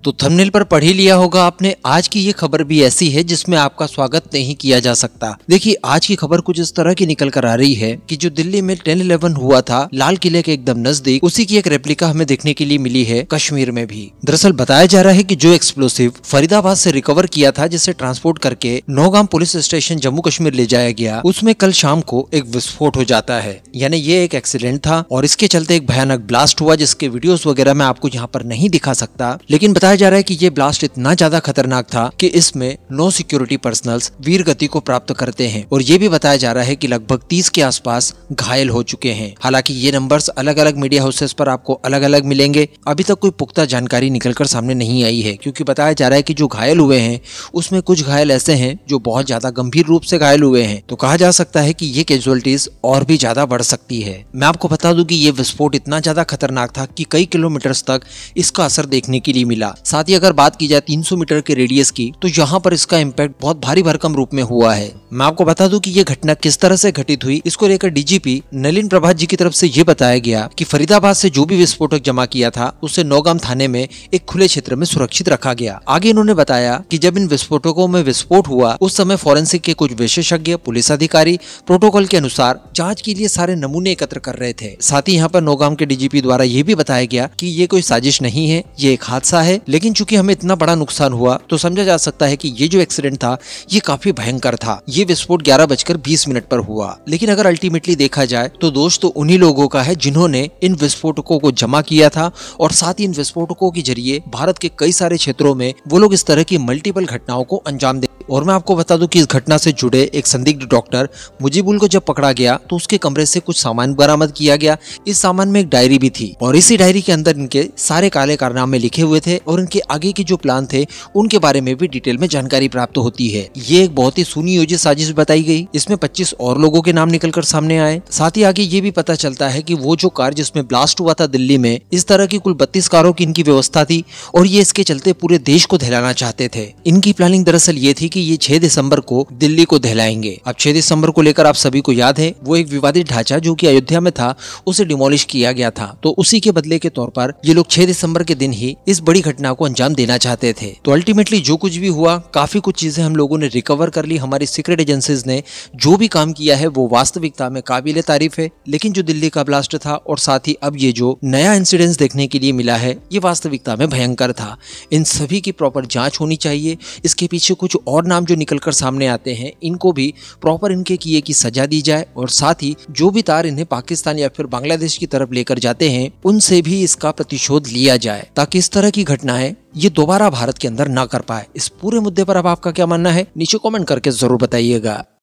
तो थंबनेल पर पढ़ ही लिया होगा आपने, आज की ये खबर भी ऐसी है जिसमें आपका स्वागत नहीं किया जा सकता। देखिए आज की खबर कुछ इस तरह की निकल कर आ रही है कि जो दिल्ली में 10/11 हुआ था लाल किले के एकदम नजदीक, उसी की एक रेप्लिका हमें देखने के लिए मिली है कश्मीर में भी। दरअसल बताया जा रहा है कि जो एक्सप्लोसिव फरीदाबाद से रिकवर किया था, जिसे ट्रांसपोर्ट करके नौगाम पुलिस स्टेशन जम्मू कश्मीर ले जाया गया, उसमें कल शाम को एक विस्फोट हो जाता है। यानी ये एक एक्सीडेंट था और इसके चलते एक भयानक ब्लास्ट हुआ, जिसके वीडियोस वगैरह मैं आपको यहाँ पर नहीं दिखा सकता, लेकिन बताया जा रहा है कि ये ब्लास्ट इतना ज्यादा खतरनाक था कि इसमें 9 सिक्योरिटी पर्सनल्स वीर गति को प्राप्त करते हैं और ये भी बताया जा रहा है कि लगभग 30 के आसपास घायल हो चुके हैं। हालांकि ये नंबर्स अलग अलग मीडिया हाउसेस पर आपको अलग अलग मिलेंगे। अभी तक कोई पुख्ता जानकारी निकलकर सामने नहीं आई है, क्योंकि बताया जा रहा है कि जो घायल हुए हैं उसमें कुछ घायल ऐसे हैं जो बहुत ज्यादा गंभीर रूप से घायल हुए हैं। तो कहा जा सकता है कि ये कैजुअलिटीज और भी ज्यादा बढ़ सकती है। मैं आपको बता दूं कि ये विस्फोट इतना ज्यादा खतरनाक था कि कई किलोमीटर्स तक इसका असर देखने के लिए मिला। साथ ही अगर बात की जाए 300 मीटर के रेडियस की, तो यहाँ पर इसका इम्पैक्ट बहुत भारी भरकम रूप में हुआ है। मैं आपको बता दूं कि ये घटना किस तरह से घटित हुई, इसको लेकर डीजीपी नलिन प्रभात जी की तरफ से ये बताया गया कि फरीदाबाद से जो भी विस्फोटक जमा किया था उसे नौगाम थाने में एक खुले क्षेत्र में सुरक्षित रखा गया। आगे इन्होंने बताया कि जब इन विस्फोटकों में विस्फोट हुआ उस समय फॉरेंसिक के कुछ विशेषज्ञ, पुलिस अधिकारी प्रोटोकॉल के अनुसार जांच के लिए सारे नमूने एकत्र कर रहे थे। साथ ही यहाँ पर नौगाम के डीजीपी द्वारा ये भी बताया गया कि ये कोई साजिश नहीं है, ये एक हादसा है, लेकिन चूंकि हमें इतना बड़ा नुकसान हुआ तो समझा जा सकता है कि ये जो एक्सीडेंट था ये काफी भयंकर था। ये विस्फोट 11:20 पर हुआ, लेकिन अगर अल्टीमेटली देखा जाए तो दोष तो उन्हीं लोगों का है जिन्होंने इन विस्फोटकों को जमा किया था और साथ ही इन विस्फोटकों के जरिए भारत के कई सारे क्षेत्रों में वो लोग इस तरह की मल्टीपल घटनाओं को अंजाम दे। और मैं आपको बता दूं कि इस घटना से जुड़े एक संदिग्ध डॉक्टर मुजीबुल को जब पकड़ा गया तो उसके कमरे से कुछ सामान बरामद किया गया। इस सामान में एक डायरी भी थी और इसी डायरी के अंदर इनके सारे काले कारनामे लिखे हुए थे और इनके आगे के जो प्लान थे उनके बारे में भी डिटेल में जानकारी प्राप्त होती है। ये एक बहुत ही सुनियोजित साजिश बताई गई। इसमें 25 और लोगों के नाम निकलकर सामने आए। साथ ही आगे ये भी पता चलता है कि वो जो कार जिसमें ब्लास्ट हुआ था दिल्ली में, इस तरह की कुल 32 कारों की इनकी व्यवस्था थी और ये इसके चलते पूरे देश को दहलाना चाहते थे। इनकी प्लानिंग दरअसल ये थी कि ये 6 दिसंबर को दिल्ली को दहलाएंगे। अब 6 दिसंबर को लेकर आप सभी को याद है वो एक विवादित ढांचा जो कि अयोध्या में था उसे डिमोलिश किया गया था। तो उसी के बदले के तौर पर ये लोग 6 दिसंबर के दिन ही इस बड़ी घटना को अंजाम देना चाहते थे। तो अल्टीमेटली जो कुछ भी हुआ, काफी कुछ चीजें हम लोगों ने रिकवर कर ली। हमारी सीक्रेट एजेंसीज ने जो भी काम किया है वो वास्तविकता में काबिले तारीफ है। लेकिन जो दिल्ली का ब्लास्ट था और साथ ही अब ये जो नया इंसिडेंस देखने के लिए मिला है ये वास्तविकता में भयंकर था। इन सभी की प्रॉपर जांच होनी चाहिए। इसके पीछे कुछ और नाम जो निकलकर सामने आते हैं इनको भी प्रॉपर इनके किए की सजा दी जाए और साथ ही जो भी तार इन्हें पाकिस्तान या फिर बांग्लादेश की तरफ लेकर जाते हैं उनसे भी इसका प्रतिशोध लिया जाए, ताकि इस तरह की घटनाएं ये दोबारा भारत के अंदर ना कर पाए। इस पूरे मुद्दे पर अब आपका क्या मानना है नीचे कमेंट करके जरूर बताइएगा।